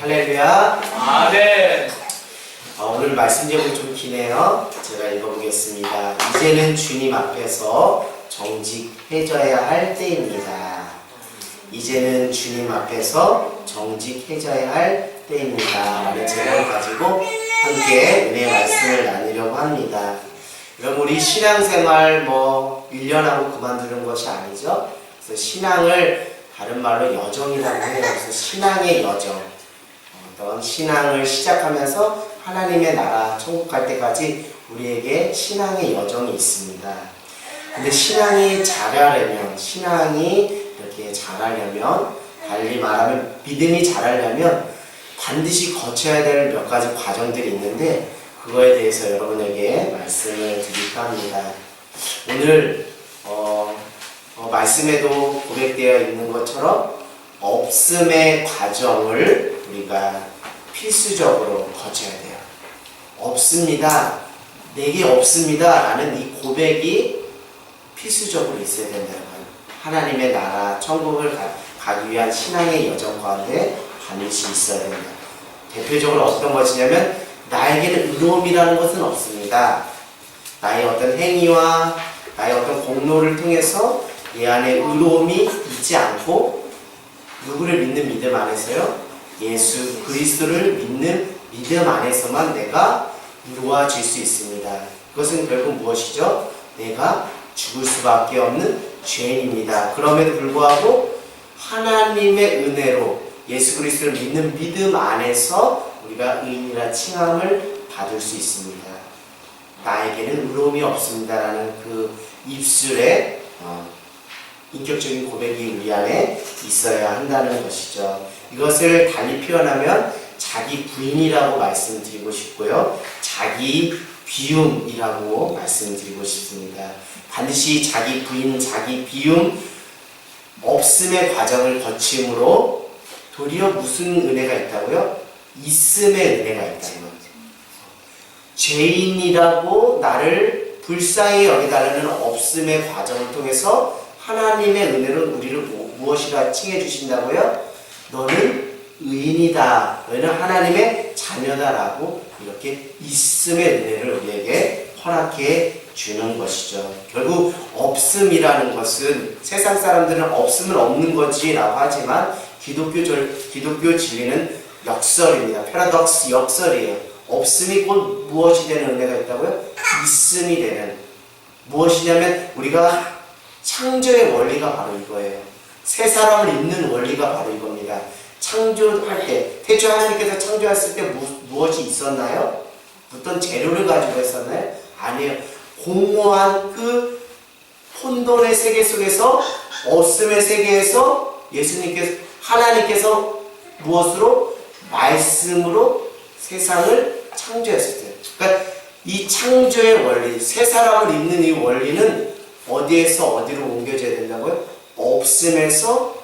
할렐루야. 아멘. 오늘 말씀 제목이 좀 기네요. 제가 읽어보겠습니다. 이제는 주님 앞에서 정직해져야 할 때입니다. 이제는 주님 앞에서 정직해져야 할 때입니다. 라는 제목을 가지고 함께 은혜의 말씀을 나누려고 합니다. 여러분, 우리 신앙생활 1년 하고 그만두는 것이 아니죠. 그래서 신앙을 다른 말로 여정이라고 해요. 그래서 신앙의 여정, 어떤 신앙을 시작하면서 하나님의 나라 천국 갈 때까지 우리에게 신앙의 여정이 있습니다. 근데 신앙이 자라려면, 달리 말하면 믿음이 자라려면 반드시 거쳐야 될 몇 가지 과정들이 있는데, 그거에 대해서 여러분에게 말씀을 드릴까 합니다. 오늘 말씀에도 고백되어 있는 것처럼 없음의 과정을 우리가 필수적으로 거쳐야 돼요. 없습니다, 내게 없습니다 라는 이 고백이 필수적으로 있어야 된다는 거예요. 하나님의 나라 천국을 가기 위한 신앙의 여정 가운데 반드시 있어야 됩니다. 대표적으로 어떤 것이냐면, 나에게는 의로움이라는 것은 없습니다. 나의 어떤 행위와 나의 어떤 공로를 통해서 내 안에 의로움이 있지 않고, 누구를 믿는 믿음 안에서요? 예수 그리스도를 믿는 믿음 안에서만 내가 이루어질 수 있습니다. 그것은 결국 무엇이죠? 내가 죽을 수밖에 없는 죄인입니다. 그럼에도 불구하고 하나님의 은혜로 예수 그리스도를 믿는 믿음 안에서 우리가 의인이라 칭함을 받을 수 있습니다. 나에게는 의로움이 없습니다라는 그 입술에 인격적인 고백이 우리 안에 있어야 한다는 것이죠. 이것을 달리 표현하면 자기 부인이라고 말씀드리고 싶고요, 자기 비움이라고 말씀드리고 싶습니다. 반드시 자기 부인, 자기 비움, 없음의 과정을 거침으로 도리어 무슨 은혜가 있다고요? 있음의 은혜가 있다는 거죠. 죄인이라고 나를 불쌍히 여기달라는 없음의 과정을 통해서 하나님의 은혜로 우리를 무엇이라 칭해 주신다고요? 너는 의인이다, 너는 하나님의 자녀다라고 이렇게 있음의 은혜를 우리에게 허락해 주는 것이죠. 결국 없음이라는 것은, 세상 사람들은 없음은 없는 거지라고 하지만 기독교 진리는 역설입니다. 패러독스, 역설이에요. 없음이 곧 무엇이 되는 은혜가 있다고요? 있음이 되는. 무엇이냐면 우리가 창조의 원리가 바로 이거예요. 새 사람을 잇는 원리가 바로 이겁니다. 창조할 때, 태초 하나님께서 창조했을 때 무엇이 있었나요? 어떤 재료를 가지고 했었나요? 아니에요. 공허한 그 혼돈의 세계 속에서, 없음의 세계에서 하나님께서 무엇으로? 말씀으로 세상을 창조했을 때. 그러니까 이 창조의 원리, 새 사람을 잇는 이 원리는 어디에서 어디로 옮겨져야 된다고요? 없음에서,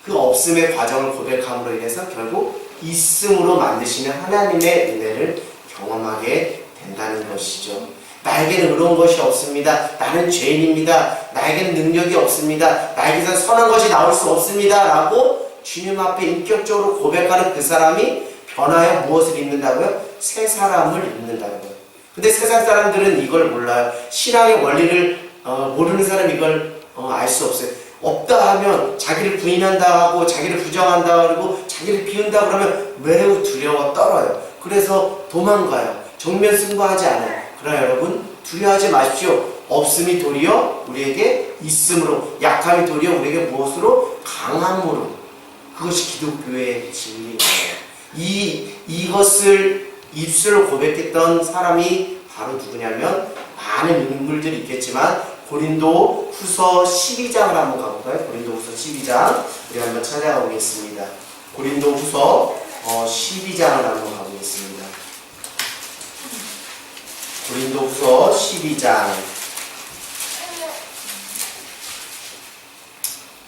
그 없음의 과정을 고백함으로 인해서 결국 있음으로 만드시는 하나님의 은혜를 경험하게 된다는 것이죠. 나에게는 의로운 것이 없습니다. 나는 죄인입니다. 나에게는 능력이 없습니다. 나에게서 선한 것이 나올 수 없습니다 라고 주님 앞에 인격적으로 고백하는 그 사람이 변하여 무엇을 입는다고요? 새 사람을 입는다고요. 근데 세상 사람들은 이걸 몰라요. 신앙의 원리를 모르는 사람은 이걸 알 수 없어요. 없다 하면 자기를 부인한다 하고, 자기를 부정한다 그러고, 자기를 비운다 그러면 매우 두려워 떨어요. 그래서 도망가요. 정면 승부하지 않아요. 그러나 여러분, 두려워하지 마십시오. 없음이 도리어 우리에게 있음으로, 약함이 도리어 우리에게 무엇으로? 강함으로. 그것이 기독교의 진리예요. 이것을 입술로 고백했던 사람이 바로 누구냐면, 많은 인물들이 있겠지만 고린도 후서 12장을 한번 가볼까요? 고린도 후서 12장 우리 한번 찾아가 보겠습니다. 고린도 후서 12장을 한번 가보겠습니다. 고린도 후서 12장,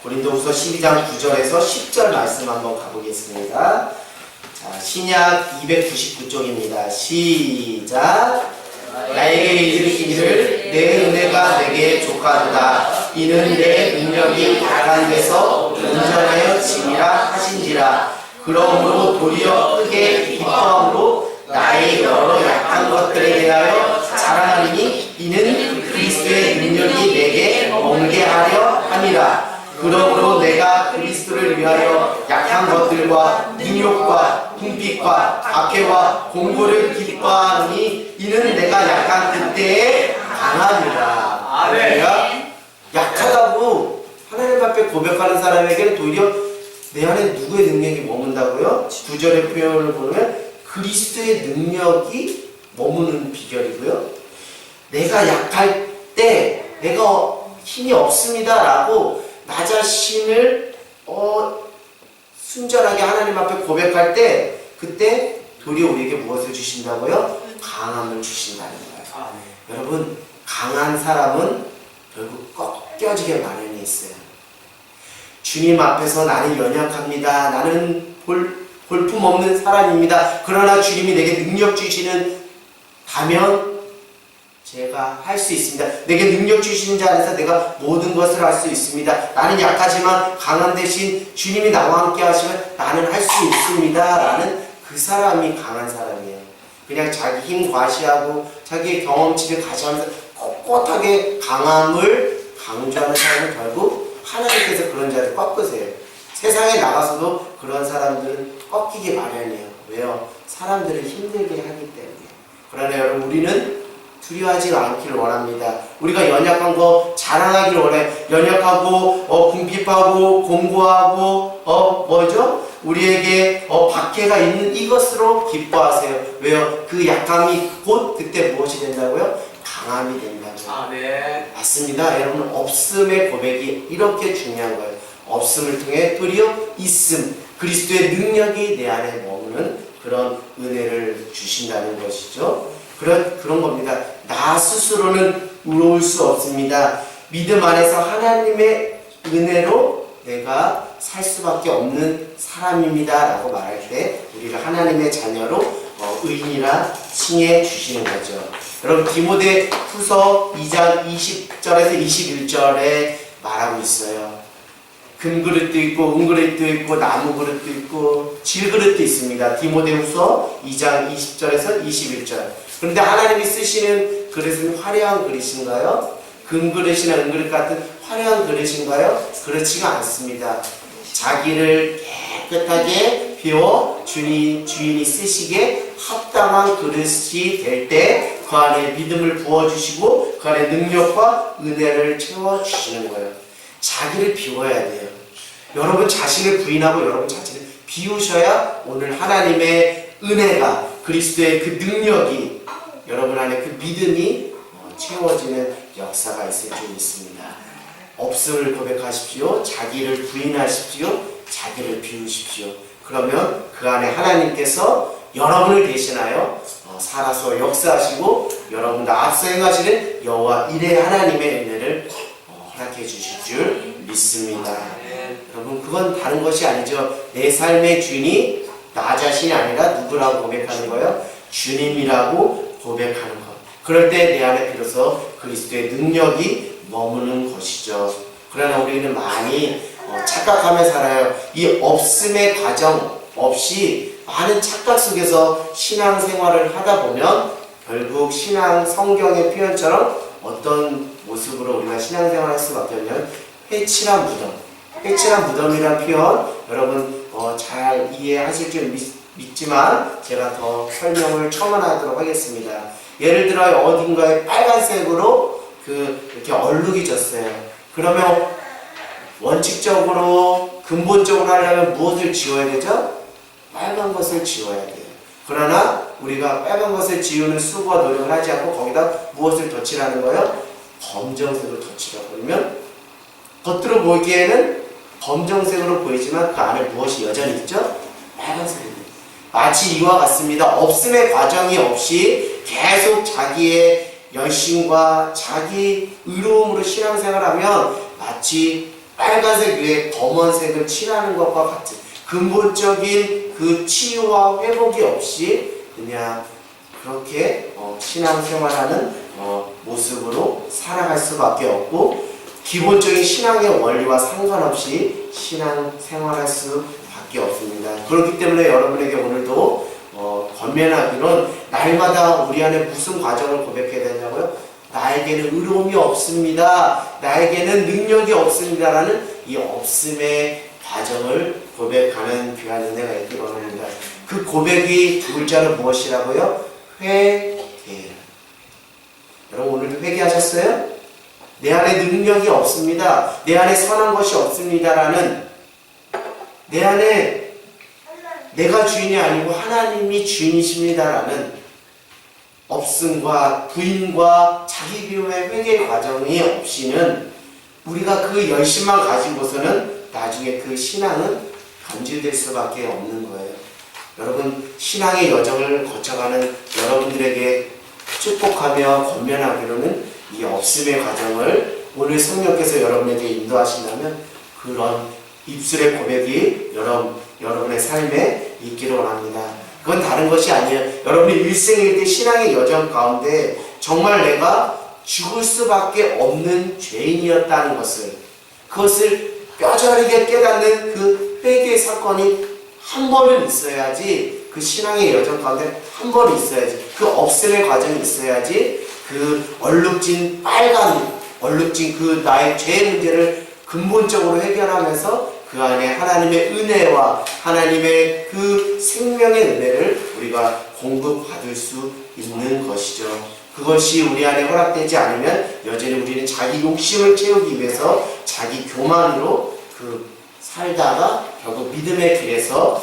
고린도 후서 12장 9절에서 10절 말씀 한번 가보겠습니다. 자, 신약 299쪽입니다. 시작. 나에게 이르기를 내 은혜가 내게 족하도다. 이는 내 능력이 다간 데서 온전하여 지니라 하신지라. 그러므로 도리어 크게 기뻐함으로 나의 여러 약한 것들에 대하여 자랑하리니 이는 그리스도의 능력이 내게 머물게 하려 함이라. 그러므로 내가 그리스도를 위하여 약한 것들과 능욕과 궁핍과 박해와 공고를 기뻐하노니 이는 내가 약한 그때에 강함이라. 아멘. 약하다고 하나님 앞에 고백하는 사람에게는 도리어 내 안에 누구의 능력이 머문다고요? 9절의 표현을 보면 그리스도의 능력이 머무는 비결이고요. 내가 약할 때 내가 힘이 없습니다 라고 나 자신을 순전하게 하나님 앞에 고백할 때 그때 도리어 우리에게 무엇을 주신다고요? 강함을 주신다는 거예요. 여러분, 강한 사람은 결국 꺾여지게 마련이 있어요. 주님 앞에서 나는 연약합니다. 나는 볼품없는 사람입니다. 그러나 주님이 내게 능력 주시는 다면 제가 할 수 있습니다. 내게 능력 주시는 자 안에서 내가 모든 것을 할 수 있습니다. 나는 약하지만 강한 대신 주님이 나와 함께 하시면 나는 할 수 있습니다. 라는 그 사람이 강한 사람이에요. 그냥 자기 힘 과시하고 자기의 경험치를 가시하면서 꼿꼿하게 강함을 강조하는 사람은 결국 하나님께서 그런 자를 꺾으세요. 세상에 나가서도 그런 사람들은 꺾이기 마련이에요. 왜요? 사람들을 힘들게 하기 때문에. 그러나 여러분, 우리는 두려워하지 않기를 원합니다. 우리가 연약한 거 자랑하기를 원해요. 연약하고 궁핍하고 공고하고 뭐죠? 우리에게 박해가 있는 이것으로 기뻐하세요. 왜요? 그 약함이 곧 그때 무엇이 된다고요? 강함이 된다고요. 아멘. 맞습니다. 여러분, 없음의 고백이 이렇게 중요한 거예요. 없음을 통해 도리어 있음, 그리스도의 능력이 내 안에 머무는 그런 은혜를 주신다는 것이죠. 그런 겁니다. 나 스스로는 의로울 수 없습니다. 믿음 안에서 하나님의 은혜로 내가 살 수밖에 없는 사람입니다 라고 말할 때 우리가 하나님의 자녀로 의인이라 칭해 주시는 거죠. 여러분, 디모데 후서 2장 20절에서 21절에 말하고 있어요. 금그릇도 있고 은그릇도 있고 나무그릇도 있고 질그릇도 있습니다. 디모데 후서 2장 20절에서 21절. 그런데 하나님이 쓰시는 그릇은 화려한 그릇인가요? 금그릇이나 은그릇 같은 화려한 그릇인가요? 그렇지가 않습니다. 자기를 깨끗하게 비워 주인이 쓰시기에 합당한 그릇이 될 때 그 안에 믿음을 부어주시고 그 안에 능력과 은혜를 채워주시는 거예요. 자기를 비워야 돼요. 여러분 자신을 부인하고 여러분 자신을 비우셔야 오늘 하나님의 은혜가 그리스도의 그 능력이 여러분 안에 그 믿음이 채워지는 역사가 있을 줄 믿습니다. 없음을 고백하십시오. 자기를 부인하십시오. 자기를 비우십시오. 그러면 그 안에 하나님께서 여러분을 대신하여 살아서 역사하시고 여러분도 앞서 행하시는 여호와 이레 하나님의 은혜를 허락해 주실 줄 믿습니다. 여러분, 그건 다른 것이 아니죠. 내 삶의 주인이 나 자신이 아니라 누구라고 고백하는 거예요? 주님이라고 고백하는 것. 그럴 때 내 안에 비로소 그리스도의 능력이 머무는 것이죠. 그러나 우리는 많이 착각하며 살아요. 이 없음의 과정 없이 많은 착각 속에서 신앙생활을 하다 보면 결국 신앙 성경의 표현처럼 어떤 모습으로 우리가 신앙생활을 할 수밖에 없냐면 회칠한 무덤. 회칠한 무덤이라는 표현 여러분 잘 이해하실 줄 믿지만 제가 더 설명을 첨언하도록 하겠습니다. 예를 들어 어딘가에 빨간색으로 이렇게 얼룩이 졌어요. 그러면 원칙적으로 근본적으로 하려면 무엇을 지워야 되죠? 빨간 것을 지워야 돼요. 그러나 우리가 빨간 것을 지우는 수고와 노력을 하지 않고 거기다 무엇을 덧칠하는 거예요? 검정색으로 덧칠하고 그러면 겉으로 보기에는 검정색으로 보이지만 그 안에 무엇이 여전히 있죠? 빨간색입니다. 마치 이와 같습니다. 없음의 과정이 없이 계속 자기의 열심과 자기 의로움으로 신앙생활하면 마치 빨간색 위에 검은색을 칠하는 것과 같은 근본적인 그 치유와 회복이 없이 그냥 그렇게 신앙생활하는 모습으로 살아갈 수밖에 없고 기본적인 신앙의 원리와 상관없이 신앙생활할 수밖에 밖에 없습니다. 그렇기 때문에 여러분에게 오늘도 권면하기는 날마다 우리 안에 무슨 과정을 고백해야 되냐고요? 나에게는 의로움이 없습니다. 나에게는 능력이 없습니다라는 이 없음의 과정을 고백하는 귀한 은혜가 있기 바랍니다. 그 고백이 두 글자로 무엇이라고요? 회개. 여러분 오늘도 회개하셨어요? 내 안에 능력이 없습니다. 내 안에 선한 것이 없습니다라는, 내 안에 내가 주인이 아니고 하나님이 주인이십니다라는 없음과 부인과 자기 비움의 회개 과정이 없이는 우리가 그 열심만 가지고서는 나중에 그 신앙은 변질될 수밖에 없는 거예요. 여러분 신앙의 여정을 거쳐가는 여러분들에게 축복하며 권면하기로는 이 없음의 과정을 오늘 성령께서 여러분에게 인도하신다면 그런 입술의 고백이 여러분의 삶에 있기를 원합니다. 그건 다른 것이 아니에요. 여러분이 일생일대 신앙의 여정 가운데 정말 내가 죽을 수밖에 없는 죄인이었다는 것을, 그것을 뼈저리게 깨닫는 그 회개의 사건이 한 번은 있어야지, 그 신앙의 여정 가운데 한 번은 있어야지, 그 없음의 과정이 있어야지 그 얼룩진 그 나의 죄의 문제를 근본적으로 해결하면서 그 안에 하나님의 은혜와 하나님의 그 생명의 은혜를 우리가 공급받을 수 있는 것이죠. 그것이 우리 안에 허락되지 않으면 여전히 우리는 자기 욕심을 채우기 위해서 자기 교만으로 살다가 결국 믿음의 길에서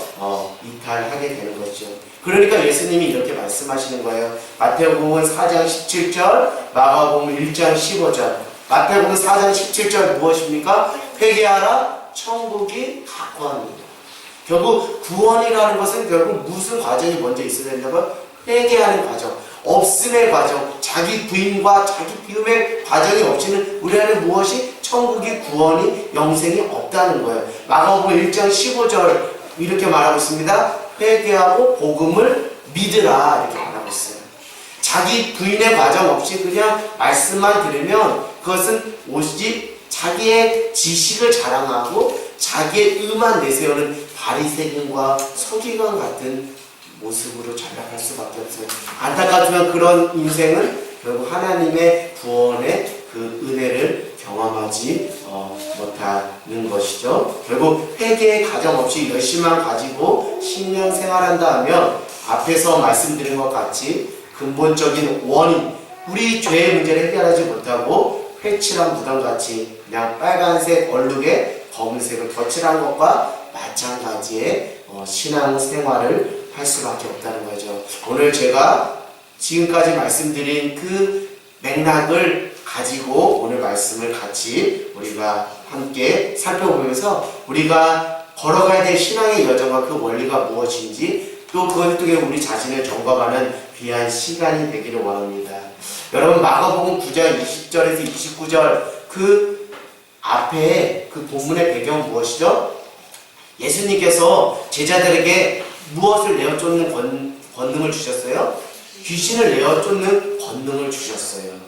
이탈하게 되는 것이죠. 그러니까 예수님이 이렇게 말씀하시는 거예요. 마태복음 4장 17절, 마가복음 1장 15절. 마태복음 4장 17절 무엇입니까? 회개하라, 천국이 가까워합니다. 결국 구원이라는 것은 결국 무슨 과정이 먼저 있어야 된다고요? 회개하는 과정, 없음의 과정, 자기 부인과 자기 비움의 과정이 없이는 우리 안에 무엇이? 천국이, 구원이, 영생이 없다는 거예요. 마가복음 1장 15절 이렇게 말하고 있습니다. 회개하고 복음을 믿으라 이렇게 말하고 있어요. 자기 부인의 과정 없이 그냥 말씀만 들으면 그것은 오직 자기의 지식을 자랑하고 자기의 의만 내세우는 바리새인과 서기관 같은 모습으로 전락할 수밖에 없어요. 안타깝지만 그런 인생은 결국 하나님의 구원의 그 은혜를 경험하지 못하는 것이죠. 결국 회개의 가정 없이 열심만 가지고 10년 생활한다 하면 앞에서 말씀드린 것 같이 근본적인 원인, 우리 죄의 문제를 해결하지 못하고 회칠한 무덤같이 그냥 빨간색 얼룩에 검은색을 덧칠한 것과 마찬가지의 신앙생활을 할 수밖에 없다는 거죠. 오늘 제가 지금까지 말씀드린 그 맥락을 가지고 오늘 말씀을 같이 우리가 함께 살펴보면서 우리가 걸어가야 될 신앙의 여정과 그 원리가 무엇인지 또 그것을 통해 우리 자신을 점검하는 귀한 시간이 되기를 원합니다. 여러분 마가복음 9장 20절에서 29절 그 앞에 그 본문의 배경은 무엇이죠? 예수님께서 제자들에게 무엇을 내어쫓는 권능을 주셨어요? 귀신을 내어쫓는 권능을 주셨어요.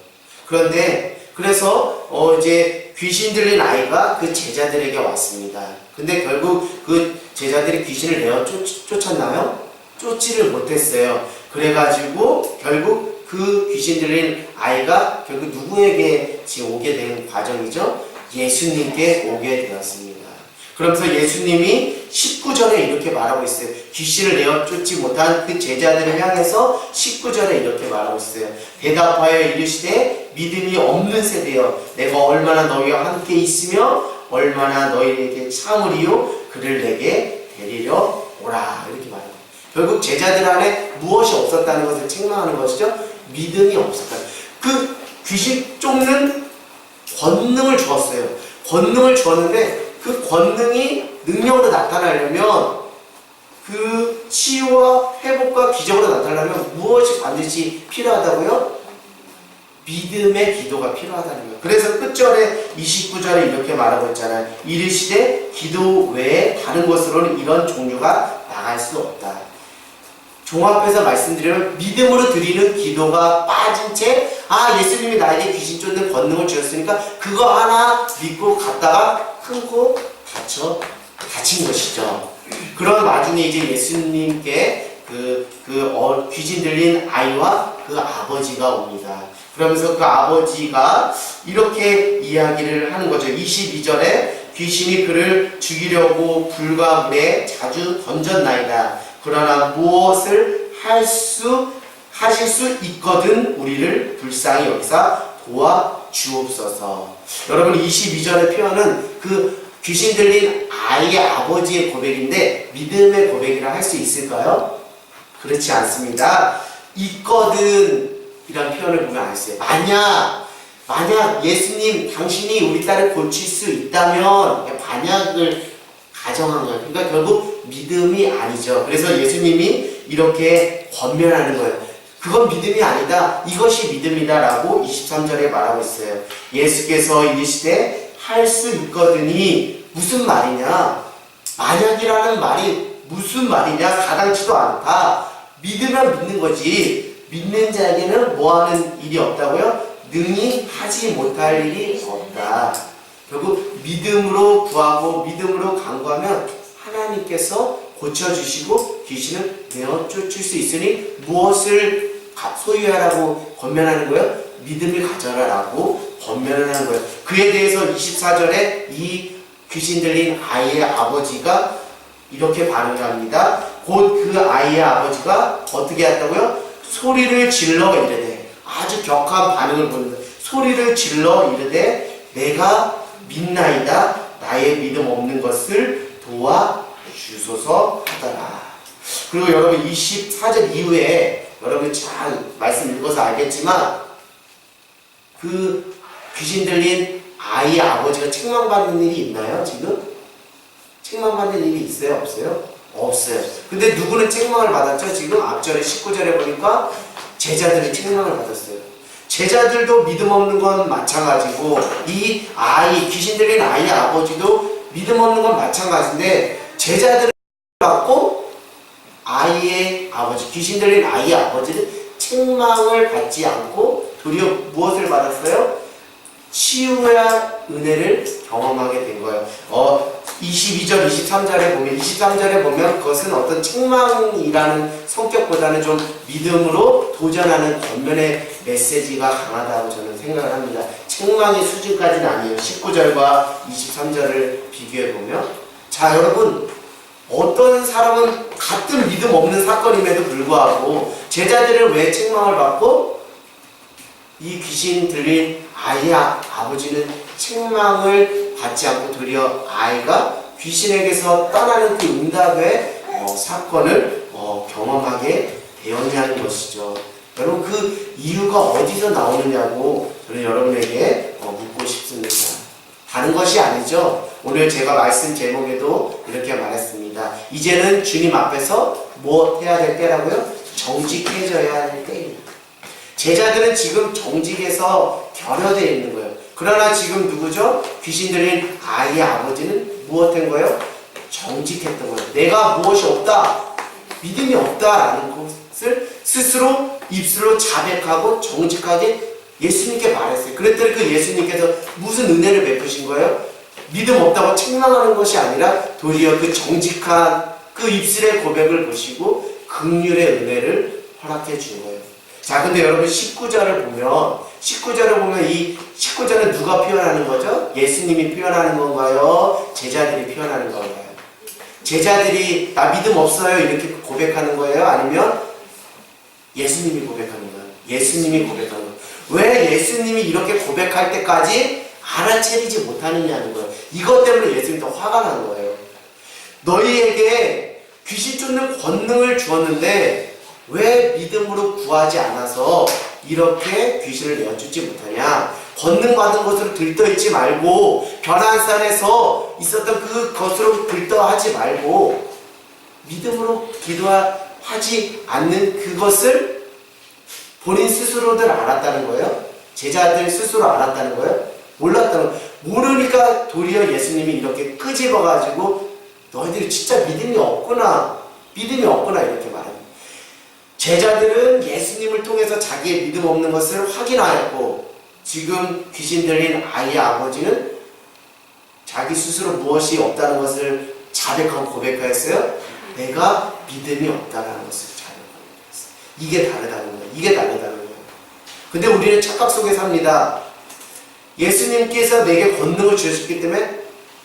그래서 이제 귀신 들린 아이가 그 제자들에게 왔습니다. 근데 결국 그 제자들이 귀신을 내어쫓았나요? 쫓지를 못했어요. 그래가지고 결국 그 귀신 들린 아이가 결국 누구에게 지금 오게 된 과정이죠? 예수님께 오게 되었습니다. 그러면서 예수님이 19절에 이렇게 말하고 있어요. 귀신을 내어쫓지 못한 그 제자들을 향해서 19절에 이렇게 말하고 있어요. 대답하여 이르시되 믿음이 없는 세대여 내가 얼마나 너희와 함께 있으며 얼마나 너희에게 참으리요 그를 내게 데리러 오라 이렇게 말합니다. 결국 제자들 안에 무엇이 없었다는 것을 책망하는 것이죠. 믿음이 없었다. 그 귀신 쫓는 권능을 주었어요. 권능을 주었는데 그 권능이 능력으로 나타나려면 그 치유와 회복과 기적으로 나타나려면 무엇이 반드시 필요하다고요? 믿음의 기도가 필요하다는 거예요. 그래서 끝절에 29절에 이렇게 말하고 있잖아요. 이르시되 기도 외에 다른 것으로는 이런 종류가 나갈 수 없다. 종합해서 말씀드리면 믿음으로 드리는 기도가 빠진 채 예수님이 나에게 귀신 쫓는 권능을 주셨으니까 그거 하나 믿고 갔다가 끊고 다친 것이죠. 그런 와중에 이제 예수님께 귀신 들린 아이와 그 아버지가 옵니다. 그러면서 그 아버지가 이렇게 이야기를 하는 거죠. 22절에 귀신이 그를 죽이려고 불과 물에 자주 던졌나이다. 그러나 무엇을 하실 수 있거든 우리를 불쌍히 여기사 도와주옵소서. 여러분 22절의 표현은 그 귀신 들린 아이의 아버지의 고백인데 믿음의 고백이라 할 수 있을까요? 그렇지 않습니다. 있거든 이란 표현을 보면 알겠어요. 만약 예수님 당신이 우리 딸을 고칠 수 있다면 반약을 가정한 거예요. 그러니까 결국 믿음이 아니죠. 그래서 예수님이 이렇게 권면하는 거예요. 그건 믿음이 아니다. 이것이 믿음이다 라고 23절에 말하고 있어요. 예수께서 이르시되 할 수 있거든이 무슨 말이냐? 만약이라는 말이 무슨 말이냐? 가당치도 않다. 믿으면 믿는 거지. 믿는 자에게는 뭐하는 일이 없다고요? 능히 하지 못할 일이 없다. 결국 믿음으로 구하고 믿음으로 간구하면 하나님께서 고쳐주시고 귀신을 내어 쫓을 수 있으니 무엇을 소유하라고 권면하는 거예요? 믿음을 가져라라고 권면을 하는 거예요. 그에 대해서 24절에 이 귀신 들린 아이의 아버지가 이렇게 반응을 합니다. 곧 그 아이의 아버지가 어떻게 했다고요? 소리를 질러 이르되, 아주 격한 반응을 보는다. 소리를 질러 이르되 내가 믿나이다. 나의 믿음 없는 것을 도와주소서 하더라. 그리고 여러분 24절 이후에 여러분 잘 말씀 읽어서 알겠지만 그 귀신 들린 아이의 아버지가 책망받는 일이 있나요? 지금? 책망받는 일이 있어요? 없어요? 없어요. 근데 누구는 책망을 받았죠? 지금 앞절에 19절에 보니까 제자들이 책망을 받았어요. 제자들도 믿음 없는 건 마찬가지고 이 아이, 귀신 들린 아이의 아버지도 믿음 없는 건 마찬가지인데 제자들을 받고 아이의 아버지, 귀신 들린 아이의 아버지는 책망을 받지 않고 도리어 무엇을 받았어요? 치유의 은혜를 경험하게 된 거예요. 22절, 23절에 보면 그것은 어떤 책망이라는 성격보다는 좀 믿음으로 도전하는 권면의 메시지가 강하다고 저는 생각을 합니다. 책망의 수준까지는 아니에요. 19절과 23절을 비교해보면. 자, 여러분, 어떤 사람은 같은 믿음 없는 사건임에도 불구하고 제자들은 왜 책망을 받고 이 귀신 들린 아이의 아버지는 책망을 받지 않고 도리어 아이가 귀신에게서 떠나는 그 응답의 사건을 경험하게 되었냐는 것이죠. 여러분 그 이유가 어디서 나오느냐고 저는 여러분에게 묻고 싶습니다. 다른 것이 아니죠. 오늘 제가 말씀 제목에도 이렇게 말했습니다. 이제는 주님 앞에서 뭐 해야 될 때라고요? 정직해져야 할 때입니다. 제자들은 지금 정직에서 결여되어 있는 거예요. 그러나 지금 누구죠? 귀신 들린 아이의 아버지는 무엇한 거예요? 정직했던 거예요. 내가 무엇이 없다, 믿음이 없다라는 것을 스스로 입술로 자백하고 정직하게 예수님께 말했어요. 그랬더니 그 예수님께서 무슨 은혜를 베푸신 거예요? 믿음 없다고 책망하는 것이 아니라 도리어 그 정직한 그 입술의 고백을 보시고 긍휼의 은혜를 허락해 준 거예요. 자, 근데 여러분 19절을 보면 이 19절은 누가 표현하는 거죠? 예수님이 표현하는 건가요? 제자들이 표현하는 건가요? 제자들이 나 믿음 없어요 이렇게 고백하는 거예요? 아니면 예수님이 고백하는 거예요? 예수님이 고백하는 거예요. 왜 예수님이 이렇게 고백할 때까지 알아채리지 못하느냐는 거예요. 이것 때문에 예수님이 더 화가 난 거예요. 너희에게 귀신 쫓는 권능을 주었는데 왜 믿음으로 구하지 않아서 이렇게 귀신을 내어쫓지 못하냐? 권능 받은 것으로 들떠있지 말고 변환산에서 있었던 그것으로 들떠하지 말고 믿음으로 기도하지 않는 그것을 본인 스스로들 알았다는 거예요? 제자들 스스로 알았다는 거예요? 몰랐다는 거예요. 모르니까 도리어 예수님이 이렇게 끄집어가지고 너희들이 진짜 믿음이 없구나 이렇게 말합니다. 제자들은 예수님을 통해서 자기의 믿음 없는 것을 확인하였고 지금 귀신 들린 아이의 아버지는 자기 스스로 무엇이 없다는 것을 자백하고 고백하였어요? 내가 믿음이 없다라는 것을 자백하고 고백했어요. 이게 다르다는 거예요. 이게 다르다는 거예요. 근데 우리는 착각 속에 삽니다. 예수님께서 내게 권능을 주셨기 때문에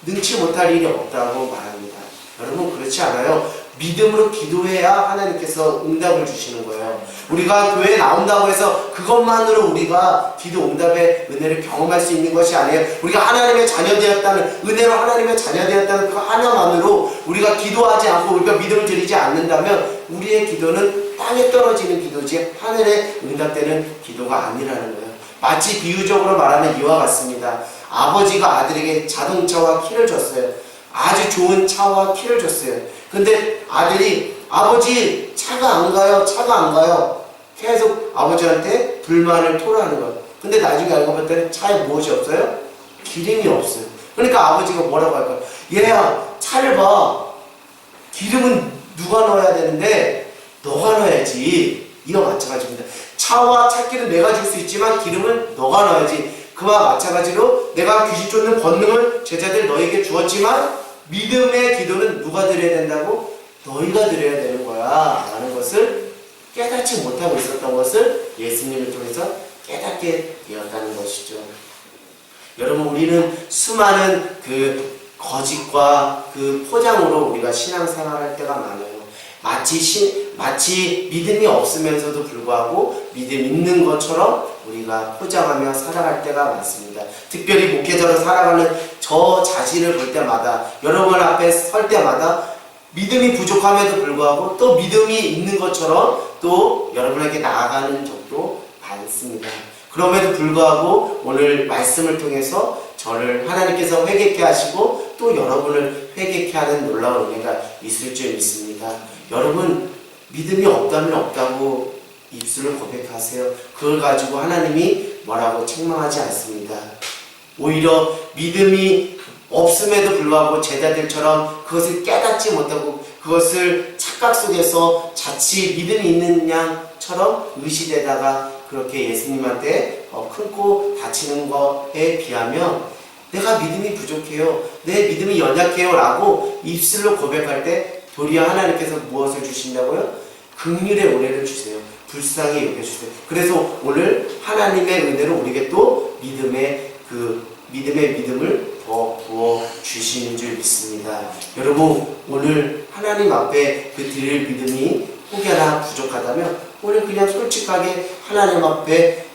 능치 못할 일이 없다고 말합니다. 여러분 그렇지 않아요. 믿음으로 기도해야 하나님께서 응답을 주시는 거예요. 우리가 교회에 나온다고 해서 그것만으로 우리가 기도 응답의 은혜를 경험할 수 있는 것이 아니에요. 우리가 하나님의 자녀되었다는, 은혜로 하나님의 자녀되었다는 그 하나만으로 우리가 기도하지 않고 우리가 믿음을 드리지 않는다면 우리의 기도는 땅에 떨어지는 기도지 하늘에 응답되는 기도가 아니라는 거예요. 마치 비유적으로 말하면 이와 같습니다. 아버지가 아들에게 자동차와 키를 줬어요. 아주 좋은 차와 키를 줬어요. 근데 아들이 아버지 차가 안 가요. 차가 안 가요. 계속 아버지한테 불만을 토로하는 거예요. 근데 나중에 알고 봤더니 차에 무엇이 없어요? 기름이 없어요. 그러니까 아버지가 뭐라고 할까요? 얘야 차를 봐. 기름은 누가 넣어야 되는데 너가 넣어야지. 이와 마찬가지입니다. 차와 차기는 내가 줄 수 있지만 기름은 너가 넣어야지. 그와 마찬가지로 내가 귀신 쫓는 권능을 제자들 너에게 주었지만 믿음의 기도는 누가 드려야 된다고? 너희가 드려야 되는 거야 라는 것을 깨닫지 못하고 있었던 것을 예수님을 통해서 깨닫게 되었다는 것이죠. 여러분 우리는 수많은 그 거짓과 그 포장으로 우리가 신앙생활할 때가 많아요. 마치 믿음이 없으면서도 불구하고 믿음 있는 것처럼 우리가 포장하며 살아갈 때가 많습니다. 특별히 목회자로 살아가는 저 자신을 볼 때마다, 여러분 앞에 설 때마다 믿음이 부족함에도 불구하고 또 믿음이 있는 것처럼 또 여러분에게 나아가는 적도 많습니다. 그럼에도 불구하고 오늘 말씀을 통해서 저를 하나님께서 회개케 하시고 또 여러분을 회개케 하는 놀라운 은혜가 있을 줄 믿습니다. 여러분 믿음이 없다면 없다고 입술을 고백하세요. 그걸 가지고 하나님이 뭐라고 책망하지 않습니다. 오히려 믿음이 없음에도 불구하고 제자들처럼 그것을 깨닫지 못하고 그것을 착각 속에서 자칫 믿음이 있는 양처럼 의시되다가 그렇게 예수님한테 큰코 다치는 것에 비하면 내가 믿음이 부족해요. 내 믿음이 연약해요 라고 입술로 고백할 때 도리어 하나님께서 무엇을 주신다고요? 긍휼의 은혜를 주세요. 불쌍히 여겨주세요. 그래서 오늘 하나님의 은혜로 우리에게 또 믿음의 믿음을 더 부어 주시는 줄 믿습니다. 여러분 오늘 하나님 앞에 그 드릴 믿음이 혹여나 부족하다면 오늘 그냥 솔직하게 하나님 앞에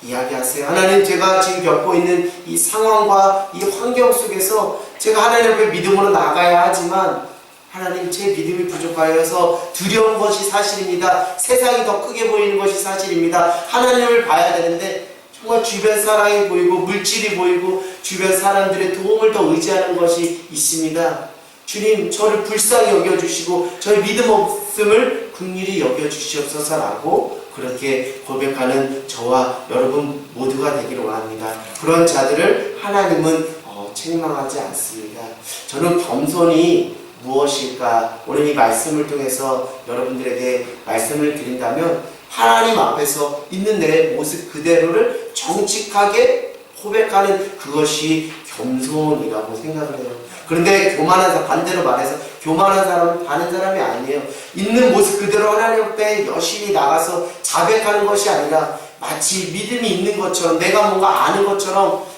이야기하세요. 하나님 제가 지금 겪고 있는 이 상황과 이 환경 속에서 제가 하나님 앞에 믿음으로 나가야 하지만 하나님 제 믿음이 부족하여서 두려운 것이 사실입니다. 세상이 더 크게 보이는 것이 사실입니다. 하나님을 봐야 되는데 정말 주변 사랑이 보이고 물질이 보이고 주변 사람들의 도움을 더 의지하는 것이 있습니다. 주님 저를 불쌍히 여겨주시고 저의 믿음 없음을 긍휼히 여겨주시옵소서라고 그렇게 고백하는 저와 여러분 모두가 되기를 원합니다. 그런 자들을 하나님은 책망하지 않습니다. 저는 겸손이 무엇일까? 오늘 이 말씀을 통해서 여러분들에게 말씀을 드린다면 하나님 앞에서 있는 내 모습 그대로를 정직하게 고백하는 그것이 겸손이라고 생각을 해요. 그런데 교만한 사람, 반대로 말해서 교만한 사람은 다른 사람이 아니에요. 있는 모습 그대로 하나님 앞에 여신이 나가서 자백하는 것이 아니라 마치 믿음이 있는 것처럼 내가 뭔가 아는 것처럼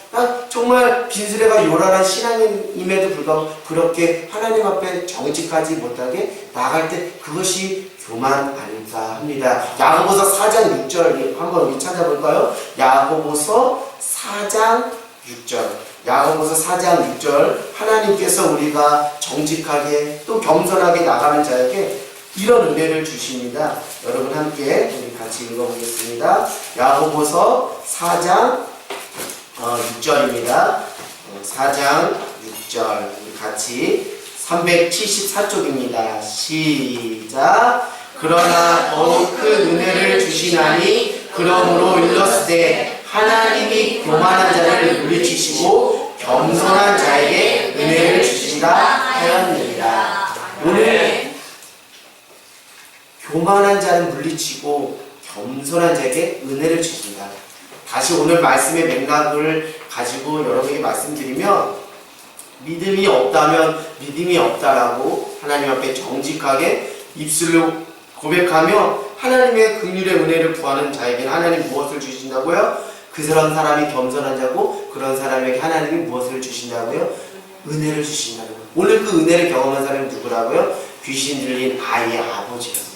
정말 빈수레가 요란한 신앙임에도 불구하고 그렇게 하나님 앞에 정직하지 못하게 나갈 때 그것이 교만 아닐까 합니다. 야고보서 4장 6절 한번 우리 찾아볼까요? 야고보서 4장 6절 야고보서 4장 6절 하나님께서 우리가 정직하게 또 겸손하게 나가는 자에게 이런 은혜를 주십니다. 여러분 함께 우리 같이 읽어보겠습니다. 야고보서 4장 6절입니다. 4장 6절 우리 같이 374쪽입니다. 시작. 그러나 더욱 큰 은혜를 주시나니 그러므로 일렀으되 하나님이 교만한 자를 물리치시고 겸손한 자에게 은혜를 주신다 하였느니라. 오늘 교만한 자를 물리치고 겸손한 자에게 은혜를 주신다. 다시 오늘 말씀의 맥락을 가지고 여러분에게 말씀드리면 믿음이 없다면 믿음이 없다라고 하나님 앞에 정직하게 입술로 고백하며 하나님의 긍휼의 은혜를 구하는 자에게는 하나님 무엇을 주신다고요? 그런 사람이 겸손한 자고 그런 사람에게 하나님이 무엇을 주신다고요? 은혜를 주신다고요. 오늘 그 은혜를 경험한 사람이 누구라고요? 귀신 들린 아이의 아버지라고.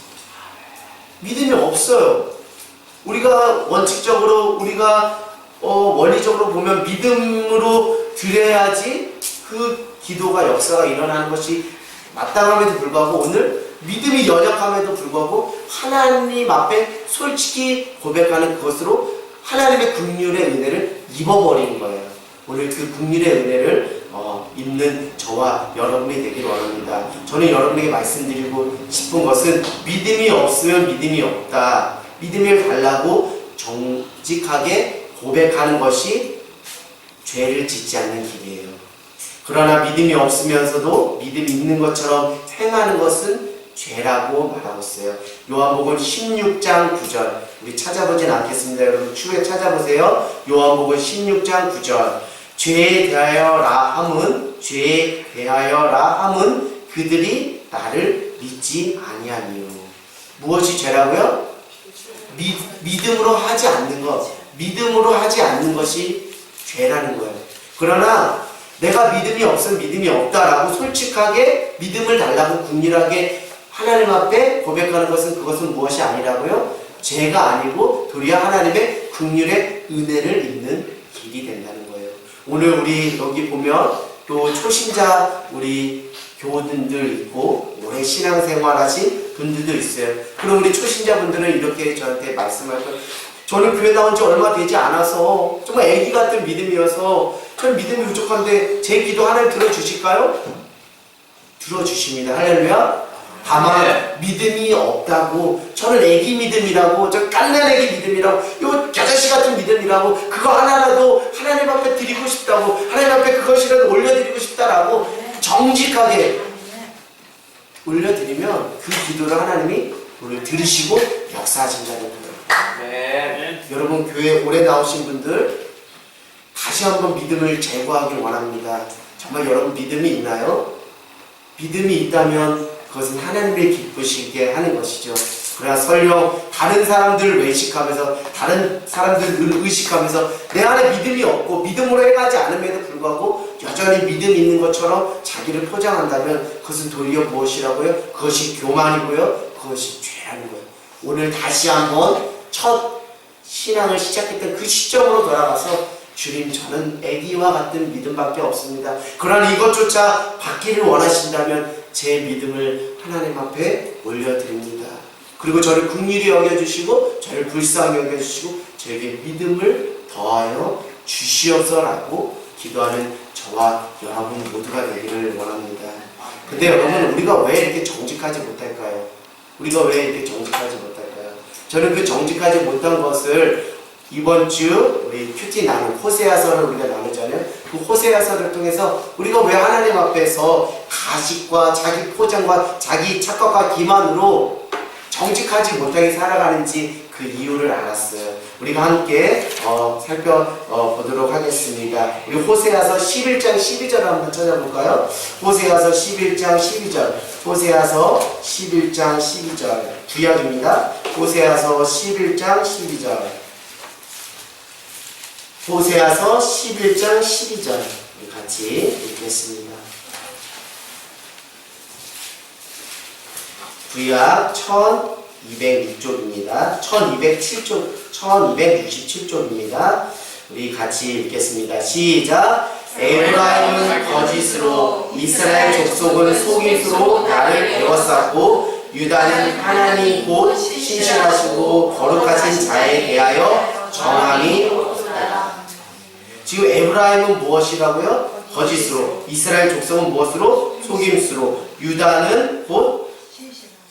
믿음이 없어요. 우리가 원칙적으로 원리적으로 보면 믿음으로 드려야지 그 기도가 역사가 일어나는 것이 마땅함에도 불구하고 오늘 믿음이 연약함에도 불구하고 하나님 앞에 솔직히 고백하는 그것으로 하나님의 긍휼의 은혜를 입어버린 거예요. 오늘 그 긍휼의 은혜를 입는 저와 여러분이 되길 원합니다. 저는 여러분에게 말씀드리고 싶은 것은 믿음이 없으면 믿음이 없다. 믿음을 달라고 정직하게 고백하는 것이 죄를 짓지 않는 길이에요. 그러나 믿음이 없으면서도 믿음이 있는 것처럼 행하는 것은 죄라고 말하고 있어요. 요한복음 16장 9절 우리 찾아보진 않겠습니다. 여러분 추후에 찾아보세요. 요한복음 16장 9절 죄에 대하여라 함은 그들이 나를 믿지 아니하니요. 무엇이 죄라고요? 믿음으로 하지 않는 것, 믿음으로 하지 않는 것이 죄라는 거예요. 그러나 내가 믿음이 없으면 믿음이 없다라고 솔직하게 믿음을 달라고 긍휼하게 하나님 앞에 고백하는 그것은 무엇이 아니라고요? 죄가 아니고 도리어 하나님의 긍휼의 은혜를 입는 길이 된다는 거예요. 오늘 우리 여기 보면 또 초신자 우리 교우들 있고 오래 신앙생활 하신 분들도 있어요. 그럼 우리 초신자분들은 이렇게 저한테 말씀할 거예요. 저는 교회 나온 지 얼마 되지 않아서 정말 애기 같은 믿음이어서 저는 믿음이 부족한데 제 기도 하나님 들어주실까요? 들어주십니다. 할렐루야. 다만 믿음이 없다고 저는 애기 믿음이라고 저 깐난애기 믿음이라고 요 아저씨 같은 믿음이라고 그거 하나라도 하나님 앞에 드리고 싶다고 하나님 앞에 그것이라도 올려드리고 싶다라고 정직하게 올려드리면 그 기도를 하나님이 오늘 들으시고 역사하신다는 거예요. 네. 여러분 교회 오래 나오신 분들 다시 한번 믿음을 제고하길 원합니다. 정말 여러분 믿음이 있나요? 믿음이 있다면 그것은 하나님을 기쁘시게 하는 것이죠. 그러나 설령 다른 사람들을 외식하면서 다른 사람들을 의식하면서 내 안에 믿음이 없고 믿음으로 행하지 않음에도 불구하고 여전히 믿음 있는 것처럼 자기를 포장한다면 그것은 도리어 무엇이라고요? 그것이 교만이고요. 그것이 죄라는 거예요. 오늘 다시 한번 첫 신앙을 시작했던 그 시점으로 돌아가서 주님 저는 애기와 같은 믿음밖에 없습니다. 그러나 이것조차 받기를 원하신다면 제 믿음을 하나님 앞에 올려드립니다. 그리고 저를 긍휼히 여겨주시고 저를 불쌍히 여겨주시고 저에게 믿음을 더하여 주시옵소서라고 기도하는 저와 여러분 모두가 되기를 원합니다. 근데 여러분 우리가 왜 이렇게 정직하지 못할까요? 우리가 왜 이렇게 정직하지 못할까요? 저는 그 정직하지 못한 것을 이번 주 우리 큐티 나누 호세아서를 우리가 나누잖아요. 그 호세아서를 통해서 우리가 왜 하나님 앞에서 가식과 자기 포장과 자기 착각과 기만으로 정직하지 못하게 살아가는지 그 이유를 알았어요. 우리가 함께 살펴보도록 하겠습니다. 우리 호세아서 11장 12절 한번 찾아볼까요? 호세아서 11장 12절 호세아서 11장 12절 구약입니다. 호세아서 11장 12절 호세아서 11장 12절 같이 읽겠습니다. 구약 1206쪽입니다. 1267쪽입니다. 우리 같이 읽겠습니다. 시작! 에브라임은 거짓으로 이스라엘 족속은 속임수로 나를 에워쌌고 유다는 하나님 곧 신실하시고 거룩하신 자에 대하여 정함이 없었다. 지금 에브라임은 무엇이라고요? 거짓으로. 이스라엘 족속은 무엇으로? 속임수로. 유다는 곧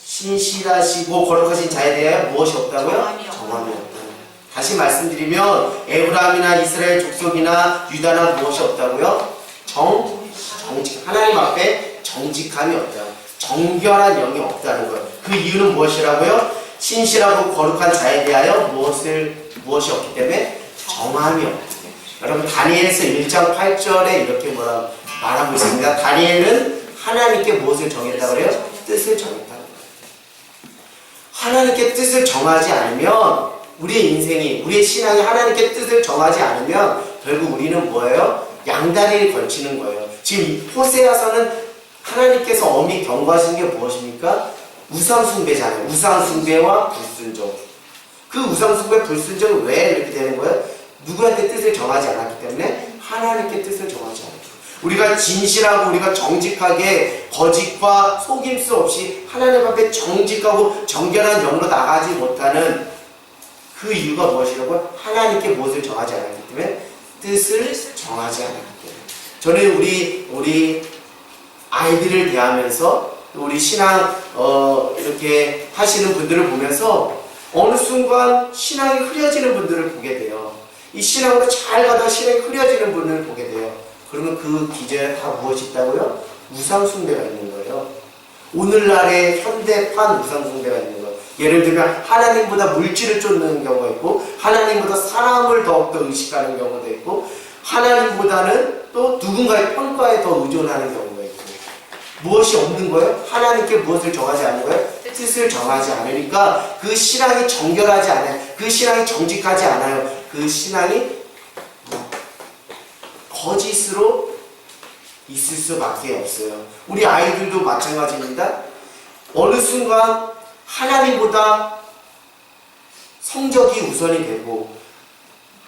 신실하시고 거룩하신 자에 대하여 무엇이 없다고요? 정함이 없다. 다시 말씀드리면 에브라임이나 이스라엘 족속이나 유다나 무엇이 없다고요? 정직. 하나님 앞에 정직함이 없다. 정결한 영이 없다는 거예요. 그 이유는 무엇이라고요? 신실하고 거룩한 자에 대하여 무엇이 없기 때문에 정함이 없다. 여러분 다니엘서 1장 8절에 이렇게 뭐라 말하고 있습니다. 다니엘은 하나님께 무엇을 정했다고 그래요? 뜻을 정했다고 그래요. 하나님께 뜻을 정하지 않으면 우리의 인생이, 우리의 신앙이 하나님께 뜻을 정하지 않으면 결국 우리는 뭐예요? 양다리를 걸치는 거예요. 지금 호세아서는 하나님께서 엄히 경고하시는 게 무엇입니까? 우상숭배잖아요. 우상숭배와 불순종. 그 우상숭배, 불순종은 왜 이렇게 되는 거예요? 누구한테 뜻을 정하지 않았기 때문에 하나님께 뜻을 정하지 않았죠. 우리가 진실하고 우리가 정직하게 거짓과 속임수 없이 하나님 앞에 정직하고 정결한 영으로 나가지 못하는 그 이유가 무엇이라고요? 하나님께 무엇을 정하지 않았기 때문에 뜻을 정하지 않았기 때문에. 저는 우리 아이들을 대하면서 우리 신앙 이렇게 하시는 분들을 보면서 어느 순간 신앙이 흐려지는 분들을 보게 돼요. 이 신앙으로 잘 가다가 신앙이 흐려지는 분을 보게 돼요. 그러면 그 기저에 다 무엇이 있다고요? 우상숭배가 있는 거예요. 오늘날의 현대판 우상숭배가 있는 거예요. 예를 들면 하나님보다 물질을 쫓는 경우가 있고, 하나님보다 사람을 더욱더 의식하는 경우도 있고, 하나님보다는 또 누군가의 평가에 더 의존하는 경우가 있고, 무엇이 없는 거예요? 하나님께 무엇을 정하지 않는 거예요? 뜻을 정하지 않으니까 그 신앙이 정결하지 않아요. 그 신앙이 정직하지 않아요. 그 신앙이 거짓으로 있을 수밖에 없어요. 우리 아이들도 마찬가지입니다. 어느 순간 하나님보다 성적이 우선이 되고,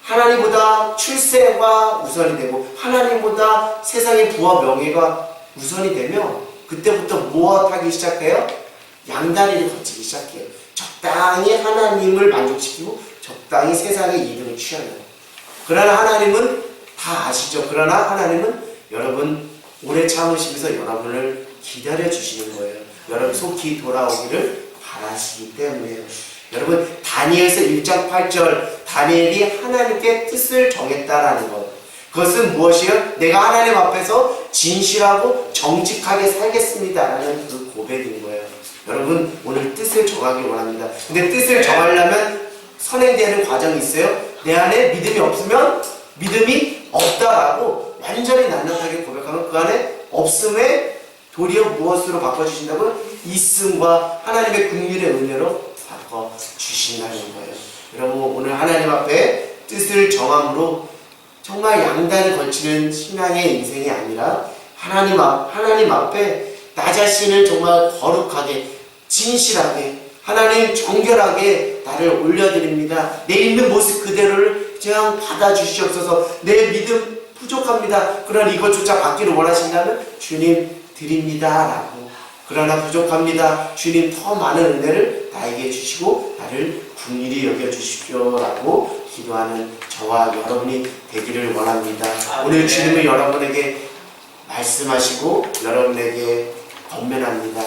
하나님보다 출세가 우선이 되고, 하나님보다 세상의 부와 명예가 우선이 되면 그때부터 무엇하기 시작해요? 양다리를 거치기 시작해요. 적당히 하나님을 만족시키고 적당히 세상의 이득을 취하는 거예요. 그러나 하나님은 다 아시죠? 그러나 하나님은 여러분 오래 참으시면서 여러분을 기다려 주시는 거예요. 여러분 속히 돌아오기를 바라시기 때문에요. 여러분 다니엘서 1장 8절 다니엘이 하나님께 뜻을 정했다라는 것, 그것은 무엇이에요? 내가 하나님 앞에서 진실하고 정직하게 살겠습니다라는 그 고백인 거예요. 여러분 오늘 뜻을 정하기 원합니다. 근데 뜻을 정하려면 선행되는 과정이 있어요. 내 안에 믿음이 없으면 믿음이 없다라고 완전히 낱낱하게 고백하면 그 안에 없음에 도리어 무엇으로 바꿔주신다고요? 있음과 하나님의 긍휼의 은혜로 바꿔주신다는 거예요. 여러분 오늘 하나님 앞에 뜻을 정함으로 정말 양다리 걸치는 신앙의 인생이 아니라 하나님 앞에 나 자신을 정말 거룩하게 진실하게 하나님 정결하게 나를 올려드립니다. 내 있는 모습 그대로를 그냥 받아주시옵소서. 내 믿음 부족합니다. 그러나 이것조차 받기를 원하신다면 주님 드립니다 라고, 그러나 부족합니다. 주님 더 많은 은혜를 나에게 주시고 나를 긍휼히 여겨주십시오 라고 기도하는 저와 여러분이 되기를 원합니다. 오늘 주님은 여러분에게 말씀하시고 여러분에게 권면합니다.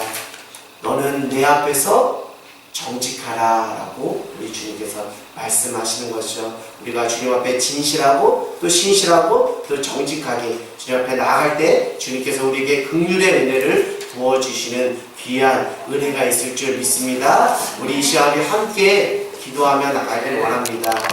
너는 내 앞에서 정직하라 라고 우리 주님께서 말씀하시는 것이죠. 우리가 주님 앞에 진실하고 또 신실하고 또 정직하게 주님 앞에 나아갈 때 주님께서 우리에게 긍휼의 은혜를 부어주시는 귀한 은혜가 있을 줄 믿습니다. 우리 이 시간에 함께 기도하며 나가기를 원합니다.